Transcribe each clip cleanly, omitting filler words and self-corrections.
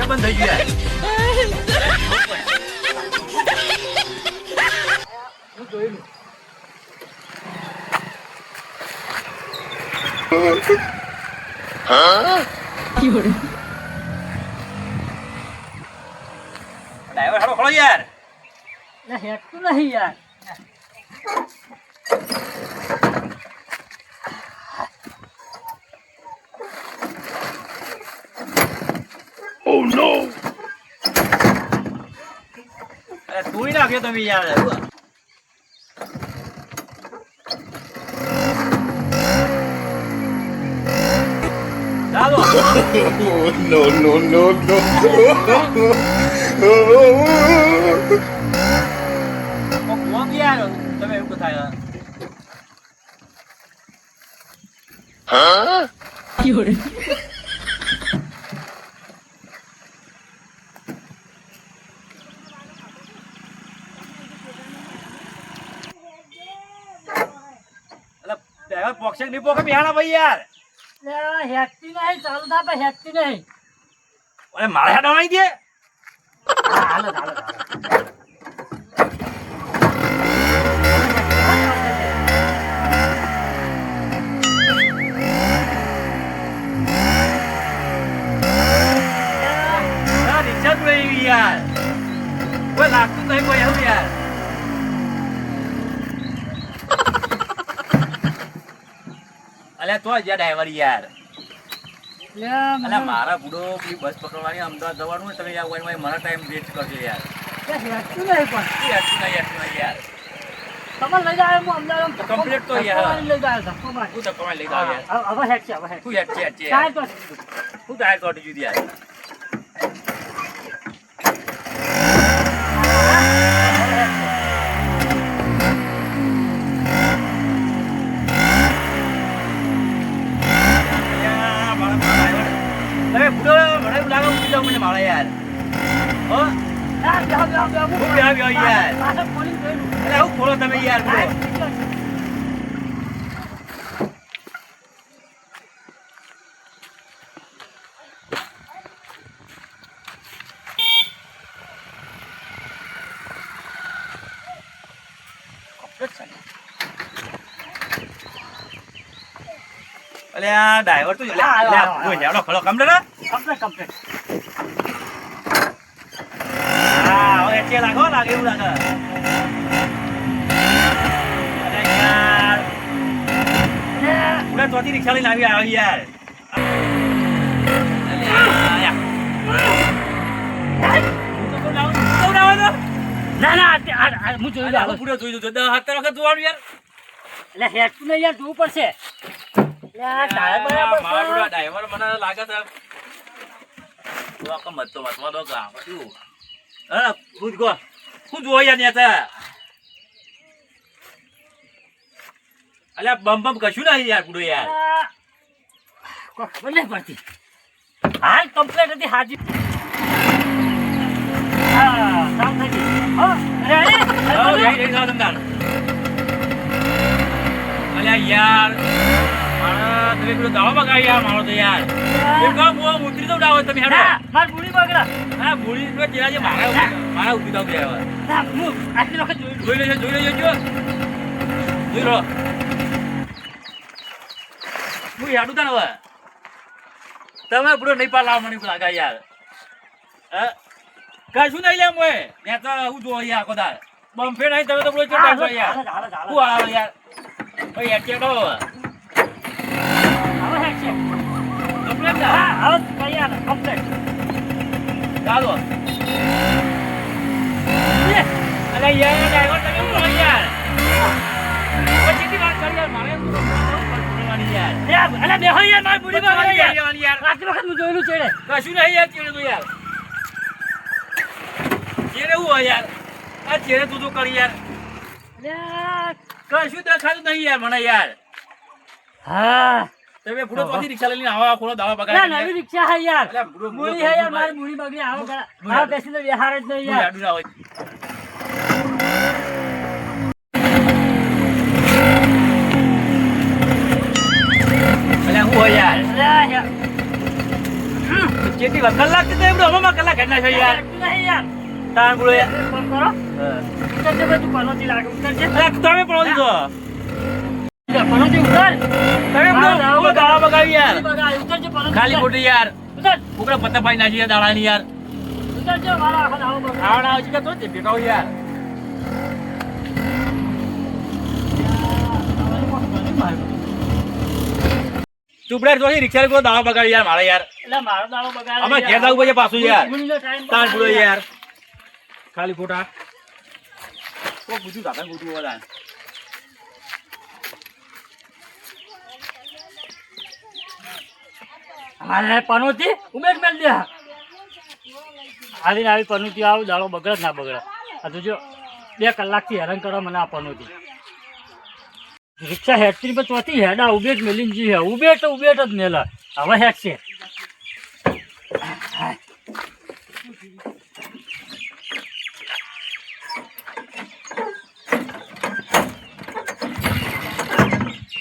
બંધ થઈ ગયું હું જોઈ લઉં. ડ્રાઈવર હાલો ખોલો યાર. હેઠતું નહીં યાર. Oh no! અરે તોડી નાખ્યો તમે યાર. ચાલો. No, no, no, no. કોમ યાર તમે એવું થાય. Huh? ડ્રાઈવર પોક્ષક નહીં પોકે બિહાણા ભાઈ યાર. હેઠતી નહીં ચાલુ થા પણ હેઠતી નહીં. અરે મારે હાથ દવાઈ દે. હાલો હાલો રિક્ષા જ રહી યાર. કોઈ લાગતું નહીં કોઈ એવું યાર. અલ્યા તો જ્યાં ડ્રાઈવર યાર. અલ્યા મારા બુડો બસ પકડવાની અમદાવાદ જવાનું હોય તમે યાર મારા ટાઈમ વેસ્ટ કરજો યાર. હેઠતું નહીં પણ યાર યાર તમે લઈ જાય હું અમદાવાદ કમ્પ્લીટ તો યાર. લઈ જાય ધક્કો મારી. હું તો કમાઈ લઈ જાવ યાર. હવે હેઠ છે હવે હેઠ. તું યાર છે કાંઈ તો હું ટાયર કાઢી દીધી યાર. તમે બુડો મને એવું લાગે ઉઠી જાવ મને મારા યાર. હો હું આવ્યો યાર. પાછળ પોલીસ જોઈ લઉં. અરે હું ખોલો તમે યાર બુડો. અલ્યા ડ્રાઈવર તો ખોલો કમ્પ્લેટ. કમ્પ્લીટ. હા હવે એટલે લાગે એવું લાગે. અરે યાર પૂરા ચોથી રિક્ષા લઈને આવી યાર. ના ના હું જોઈ લઉં. પૂરો જોઈ દઉં 10 વખત જોવાનું યાર. એટલે હેઠતું નહીં યાર જોવું પડશે. મારા ડ્રાઈવર મને લાગે છે ખુદ હોય ને અલ્યા બમ કશું નહીં યાર પૂરો યાર. ખબર નહીં પડતી. હાલ કમ્પ્લેટ હતી હાજી. હા કામ થઈ ગયું. અલ્યા યાર મારા તમે પેલો દાવા બગાડી યાર મારો તો યાર. એમ કહો હું ઉતરી દઉં ડાવો તમે હેડો. મારી બુડી બગડા. હા બુડી તો જેવા જે મારા ઉતરી દઉં યાર. ના હું આટલી વખત જોઈ જોઈ લેજો જોઈ લો. હું યાડું તા ને હવે તમે પૂરો નહીં પાર લાવ મને લાગે યાર. કશું નહીં લે મોય ત્યાં તો હું જોવા યાર આખો દાર બમ્ફે નહીં તમે તો પૂરો ચોટા છો યાર. હું આવે યાર ભાઈ યાર ચેડો હવે હેઠ છે. કમ્પ્લેટ. હા હવે તૈયાર કમ્પ્લેટ. ચાલો. અરે યાર ડ્રાઈવર તમે શું કરો યાર. પછીથી વાત કરી યાર મારે યાર. અલા બેહો યાર મારી બુડી બગડા યાર. યાર આટલી વખત હું જોયેલું છે. કશું નહીં યાર ચેડે તો યાર. ચેડે હું હોય યાર. આ ચેડે તું તો કરી યાર. કશું દેખાતું નહીં યાર મને યાર. હા તમે પૂરો ચોથી રિક્ષા લઈને આવા ખોલો દાવા ના બગાડી નવી રિક્ષા હે યાર. અલ્યા બુડો બુડી હે યાર મારી બુડી બગડી. આવો કરા આવો બેસી તો વિહાર જ નહીં યાર. યાર ના હોય. અલ્યા હું હોય યાર. અલ્યા યાર કેટલી વાર કલાક તો એમ હવામાં કલાક ઘટના છે યાર નહીં યાર. તાણ બોલો યાર ફોન કરો. ઉતરજે ભાઈ, તું પનોતી લાગે. ઉતરજે. અરે તમે પણ ઓછી છો પનોતી ઉતર. તમે પણ દાડા બગાવી યાર ઉતરજે પનોતી. ખાલી ખોટી યાર ઉતર. ઉપરા પત્તા પાઈ નાખી દાડાની યાર ઉતરજે, મારા આખા દાડો બગાડ. આવડા આવશે કે તો તે ભેગા હોય યાર ચૂપડા તો રિક્ષા કોઈ દાડા બગાડી યાર મારે યાર એટલે મારો દાડો બગાડે. અમે ઘેર જવું પડશે પાછું યાર ઊંઘણીનો time તાણ બગાડે બોલો યાર ખાલી ખોટા કોઈ પૂછ્યું કાકા પૂછ્યું બધા અરે પનોતી ઉમેશ મેલ દે. આવીને આવી પનોતી આવું દાડો બગડે જ ના બગડે. આ તો જો 2 કલાકથી હેરાન કરો મને આ પનોતી. રિક્ષા હેડતી પર ચોથી હેડા ઉભેટ મેલીને જી હે ઉભેટ જ મેલા હવે હેડ છે.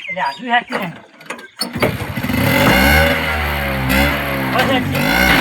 એટલે આજુ હેડ છે. હવે હેડ છે.